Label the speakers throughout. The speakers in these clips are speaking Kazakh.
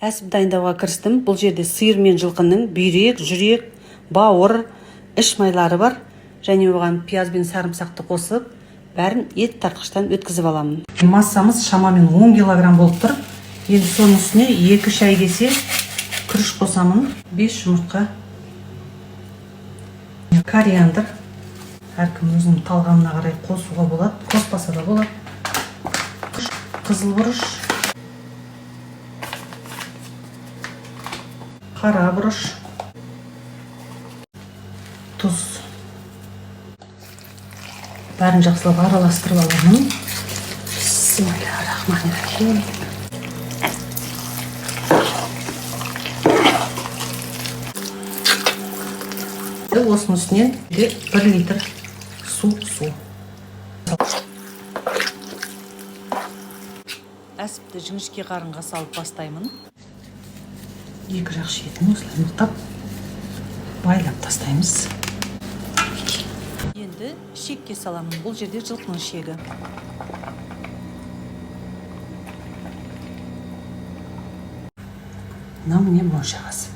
Speaker 1: Әсіп дайындауға кірістім. Бұл жерде сиыр мен жылқының бүйрек, жүрек, бауыр, іш майлары бар. Және оған пияз бен сарымсақты қосып, бәрін ет тартқыштан өткізіп аламын. Массамыз шамамен 10 килограмм болып тұр. Енді соның үстіне 2 шай кесе күріш қосамын. 5 жұмыртқа, кориандр. Әркім өзінің талғамына қарай қосуға болады, қоспаса да болады. Қызыл бұрыш, қара бұрыш, тұз. Бәрін жақсылап араластырып аламын. Бисмиллахиррахманиррахим. Осының үстіне 1 литр су. Әсіпті жіңішке қарынға салып бастаймын. Екі жақ шетін осылай мықтап байлап тастаймыз. Енді шекке саламын. Бұл жерде жылқының шегі. Мынау міне моншағасы.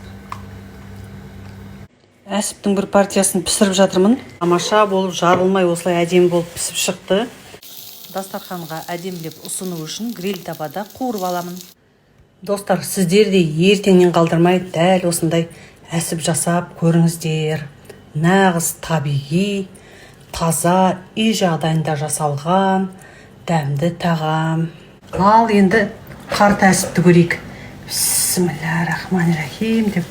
Speaker 1: Әсіптің бір партиясын пісіріп жатырмын. Тамаша болып, жарылмай осылай әдемі болып пісіп шықты. Дастарханға әдемілеп ұсыну үшін гриль табада қуырып аламын. Достар, сіздер де ертеңнен қалдырмай дәл осындай әсіп жасап көріңіздер. Нағыз табиғи, таза, үй жағдайында жасалған дәмді тағам. Ал енді қарт әсіпті көрейік. Бисмиллахиррахманиррахим деп.